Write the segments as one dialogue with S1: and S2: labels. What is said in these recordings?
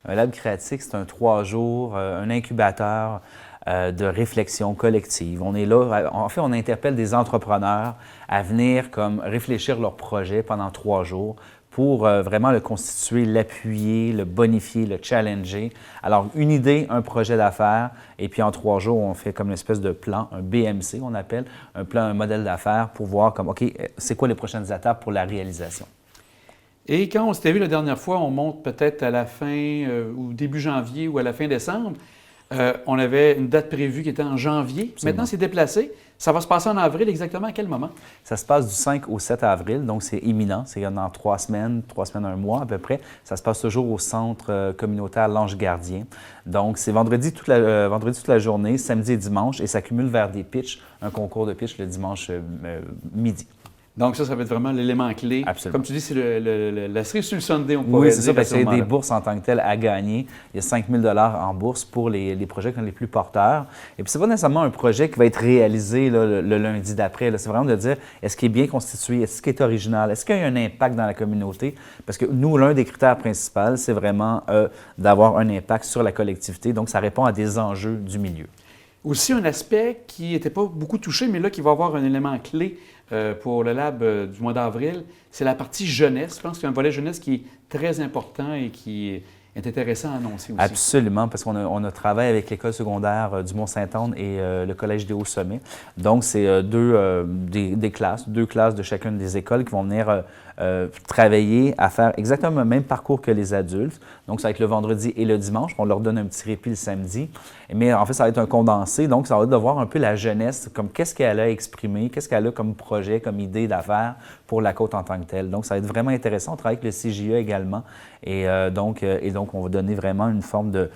S1: Un lab créatique, c'est un 3 jours, un incubateur de réflexion collective. On est là, en fait, on interpelle des entrepreneurs à venir comme réfléchir leur projet pendant 3 jours pour vraiment le constituer, l'appuyer, le bonifier, le challenger. Alors, une idée, un projet d'affaires, et puis en 3 jours, on fait comme une espèce de plan, un BMC, on appelle, un plan, un modèle d'affaires pour voir comme, OK, c'est quoi les prochaines étapes pour la réalisation.
S2: Et quand on s'était vu la dernière fois, on monte peut-être à la fin ou début janvier ou à la fin décembre. On avait une date prévue qui était en janvier.
S1: Absolument.
S2: Maintenant, c'est déplacé. Ça va se passer en avril, exactement à quel moment?
S1: Ça se passe du 5 au 7 avril, donc c'est imminent. C'est dans 3 semaines, 3 semaines, un mois à peu près. Ça se passe toujours au centre communautaire L'Ange Gardien. Donc, c'est vendredi toute la journée, samedi et dimanche, et ça cumule vers des pitchs, un concours de pitch le dimanche midi.
S2: Donc ça va être vraiment l'élément clé.
S1: Absolument.
S2: Comme tu dis, c'est la cerise sur le sundae, on pourrait
S1: Oui, c'est ça,
S2: dire.
S1: parce qu'il y a des bourses en tant que telles à gagner. Il y a 5 000 en bourse pour les projets qui sont les plus porteurs. Et puis, c'est pas nécessairement un projet qui va être réalisé là, le lundi d'après. C'est vraiment de dire, est-ce qu'il est bien constitué, est-ce qu'il est original, est-ce qu'il y a un impact dans la communauté? Parce que nous, l'un des critères principaux, c'est vraiment d'avoir un impact sur la collectivité. Donc, ça répond à des enjeux du milieu.
S2: Aussi, un aspect qui n'était pas beaucoup touché, mais là, qui va avoir un élément clé pour le lab du mois d'avril, c'est la partie jeunesse. Je pense qu'il y a un volet jeunesse qui est très important et qui est intéressant à annoncer aussi.
S1: Absolument, parce qu'on a travaillé avec l'école secondaire du Mont-Saint-Anne et le collège des Hauts-Sommets. Donc, c'est deux classes de chacune des écoles qui vont venir travailler à faire exactement le même parcours que les adultes. Donc, ça va être le vendredi et le dimanche. On leur donne un petit répit le samedi. Mais en fait, ça va être un condensé. Donc, ça va être de voir un peu la jeunesse, comme qu'est-ce qu'elle a exprimé, qu'est-ce qu'elle a comme projet, comme idée d'affaires pour la côte en tant que telle. Donc, ça va être vraiment intéressant. On travaille avec le CJE également. Et donc, on va donner vraiment une forme de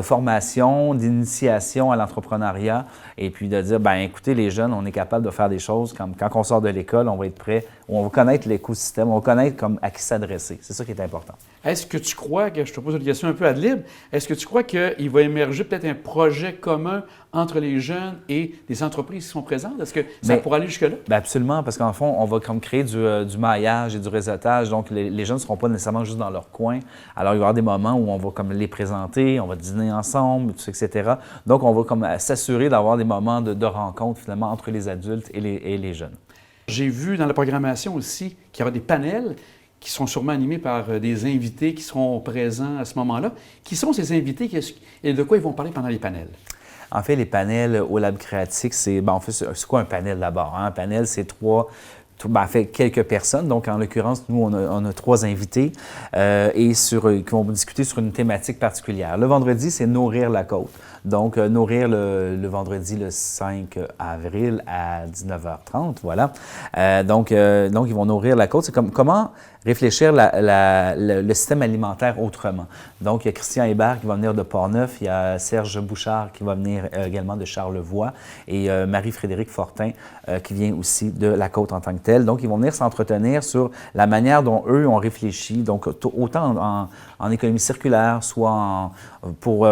S1: formation, d'initiation à l'entrepreneuriat. Et puis de dire, écoutez, les jeunes, on est capable de faire des choses comme quand on sort de l'école, on va être prêt, on va connaître l'écosystème, on va connaître à qui s'adresser. C'est ça qui est important.
S2: Est-ce que tu crois, je te pose une question un peu ad lib, est-ce que tu crois qu'il va émerger peut-être un projet commun entre les jeunes et des entreprises qui sont présentes? Est-ce que ça pourrait aller jusque-là?
S1: Absolument, parce qu'en fond, on va comme créer du maillage et du réseautage. Donc, les jeunes ne seront pas nécessairement juste dans leur coin. Alors, il va y avoir des moments où on va comme les présenter, on va dîner ensemble, tout ça, etc. Donc, on va comme s'assurer d'avoir des moments de rencontre, finalement, entre les adultes et les jeunes. J'ai
S2: vu dans la programmation aussi qu'il y aura des panels qui sont sûrement animés par des invités qui seront présents à ce moment-là. Qui sont ces invités et de quoi ils vont parler pendant les panels?
S1: En fait, les panels au Lab créatique, c'est quoi un panel d'abord? Un panel, c'est quelques personnes. Donc, en l'occurrence, nous, on a 3 invités qui vont discuter sur une thématique particulière. Le vendredi, c'est nourrir la côte. Donc, nourrir le vendredi, le 5 avril à 19h30, voilà. Donc, ils vont nourrir la côte. C'est comment réfléchir le système alimentaire autrement. Donc, il y a Christian Hébert qui va venir de Portneuf, il y a Serge Bouchard qui va venir également de Charlevoix et Marie-Frédérique Fortin qui vient aussi de la côte en tant que telle. Donc, ils vont venir s'entretenir sur la manière dont eux ont réfléchi, donc autant en économie circulaire, soit pour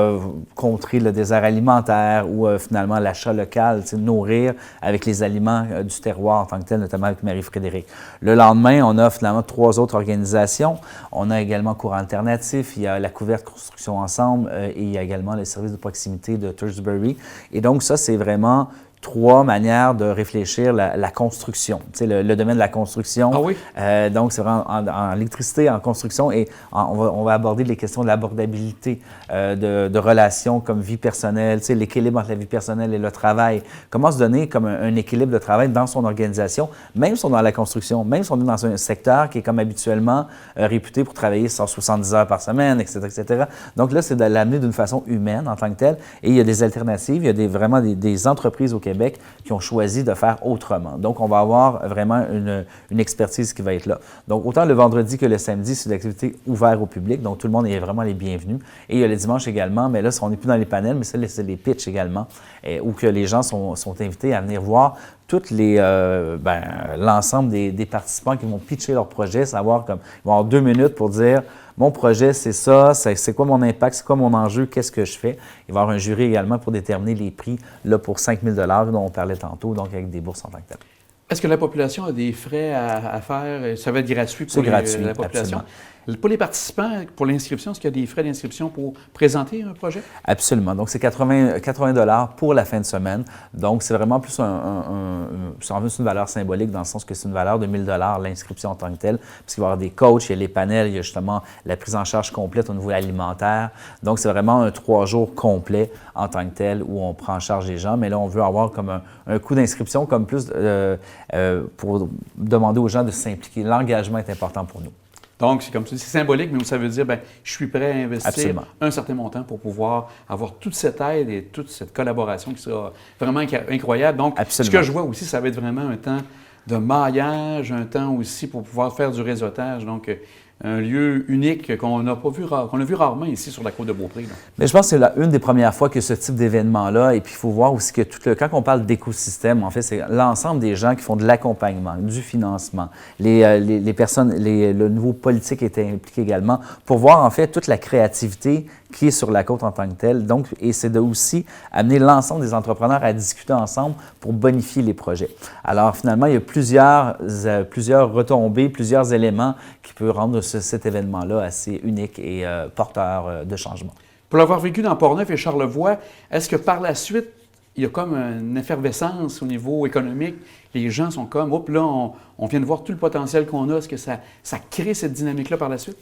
S1: contrer le désert alimentaire ou finalement l'achat local, nourrir avec les aliments du terroir en tant que tel, notamment avec Marie-Frédérique. Le lendemain, on a finalement 3 autres organisations. On a également Courant Alternatif, il y a la Couverte Construction Ensemble et il y a également le service de proximité de Thursbury. Et donc ça, c'est vraiment 3 manières de réfléchir la construction. Tu sais, le domaine de la construction.
S2: Ah oui?
S1: Donc, c'est vraiment en électricité, en construction, et on va aborder les questions de l'abordabilité, de relations comme vie personnelle, tu sais, l'équilibre entre la vie personnelle et le travail. Comment se donner comme un équilibre de travail dans son organisation, même si on est dans la construction, même si on est dans un secteur qui est comme habituellement réputé pour travailler 170 heures par semaine, etc., etc. Donc là, c'est de l'amener d'une façon humaine en tant que telle. Et il y a des alternatives, il y a vraiment des entreprises au Québec qui ont choisi de faire autrement. Donc, on va avoir vraiment une expertise qui va être là. Donc, autant le vendredi que le samedi, c'est une activité ouverte au public, donc tout le monde est vraiment les bienvenus. Et il y a le dimanche également, mais là, on n'est plus dans les panels, mais c'est les pitchs également, où que les gens sont invités à venir voir l'ensemble des participants qui vont pitcher leur projet, savoir comme ils vont avoir 2 minutes pour dire mon projet, c'est ça, c'est quoi mon impact, c'est quoi mon enjeu, qu'est-ce que je fais. Il va y avoir un jury également pour déterminer les prix là, pour 5 000 dont on parlait tantôt, donc avec des bourses en tant que telles.
S2: Est-ce que la population a des frais à faire? Ça va être gratuit pour
S1: gratuit,
S2: la population?
S1: Absolument.
S2: Pour les participants, pour l'inscription, est-ce qu'il y a des frais d'inscription pour présenter un projet?
S1: Absolument. Donc, c'est 80 pour la fin de semaine. Donc, c'est vraiment plus c'est une valeur symbolique dans le sens que c'est une valeur de 1 000 l'inscription en tant que telle, parce qu'il va y avoir des coachs, il y a les panels, il y a justement la prise en charge complète au niveau alimentaire. Donc, c'est vraiment un 3 jours complet en tant que tel où on prend en charge les gens. Mais là, on veut avoir comme un coût d'inscription comme plus pour demander aux gens de s'impliquer. L'engagement est important pour nous.
S2: Donc, c'est comme ça, c'est symbolique, mais ça veut dire, bien, je suis prêt à investir
S1: Absolument.
S2: un certain montant pour pouvoir avoir toute cette aide et toute cette collaboration qui sera vraiment incroyable. Donc,
S1: Absolument.
S2: ce que je vois aussi, ça va être vraiment un temps de maillage, un temps aussi pour pouvoir faire du réseautage. Donc, un lieu unique qu'on n'a pas vu, qu'on a vu rarement ici sur la côte de Beaupré. Là.
S1: Mais je pense que c'est une des premières fois que ce type d'événement-là, et puis il faut voir aussi que quand on parle d'écosystème, en fait, c'est l'ensemble des gens qui font de l'accompagnement, du financement, les personnes, le niveau politique est impliqué également, pour voir en fait toute la créativité qui est sur la côte en tant que telle. Donc, et c'est de aussi amener l'ensemble des entrepreneurs à discuter ensemble pour bonifier les projets. Alors, finalement, il y a plusieurs retombées, plusieurs éléments qui peuvent rendre cet événement-là assez unique et porteur de changement.
S2: Pour l'avoir vécu dans Portneuf et Charlevoix, est-ce que par la suite, il y a comme une effervescence au niveau économique? Les gens sont comme, hop, là, on vient de voir tout le potentiel qu'on a. Est-ce que ça crée cette dynamique-là par la suite?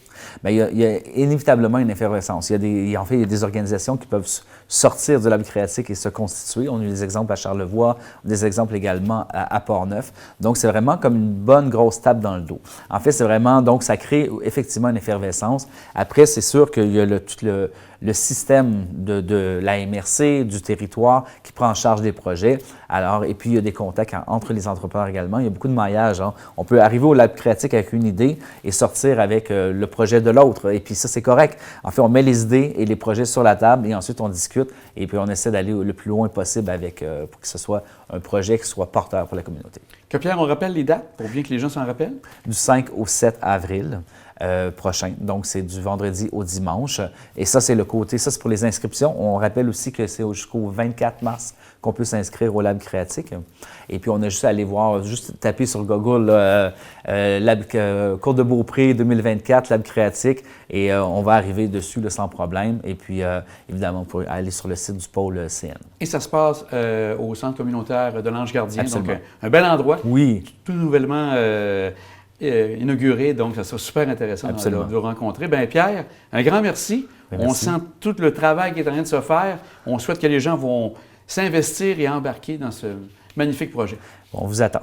S1: Bien, il y a inévitablement une effervescence. En fait, il y a des organisations qui peuvent sortir du Lab créatique et se constituer. On a eu des exemples à Charlevoix, des exemples également à Portneuf. Donc, c'est vraiment comme une bonne grosse tape dans le dos. En fait, c'est vraiment, donc, ça crée effectivement une effervescence. Après, c'est sûr qu'il y a tout le système de la MRC, du territoire, qui prend en charge des projets. Alors, et puis, il y a des contacts entre les entrepreneurs également. Il y a beaucoup de maillage. Hein. On peut arriver au Lab créatique avec une idée et sortir avec le projet de l'autre. Et puis ça, c'est correct. En fait, on met les idées et les projets sur la table et ensuite on discute et puis on essaie d'aller le plus loin possible pour que ce soit un projet qui soit porteur pour la communauté.
S2: Que Pierre, on rappelle les dates pour bien que les gens s'en rappellent?
S1: Du 5 au 7 avril. Prochain. Donc, c'est du vendredi au dimanche. Et ça, c'est le côté, ça, c'est pour les inscriptions. On rappelle aussi que c'est jusqu'au 24 mars qu'on peut s'inscrire au Lab créatique. Et puis, on a juste à aller voir, juste taper sur Google Côte de Beaupré 2024, Lab créatique, et on va arriver dessus là, sans problème. Et puis, évidemment, on peut aller sur le site du pôle CN.
S2: Et ça se passe au centre communautaire de l'Ange Gardien.
S1: Absolument.
S2: Donc, un bel endroit.
S1: Oui.
S2: Tout nouvellement inauguré, donc ça sera super intéressant de vous rencontrer. Bien, Pierre, un grand merci.
S1: Merci.
S2: On sent tout le travail qui est en train de se faire. On souhaite que les gens vont s'investir et embarquer dans ce magnifique projet.
S1: On vous attend.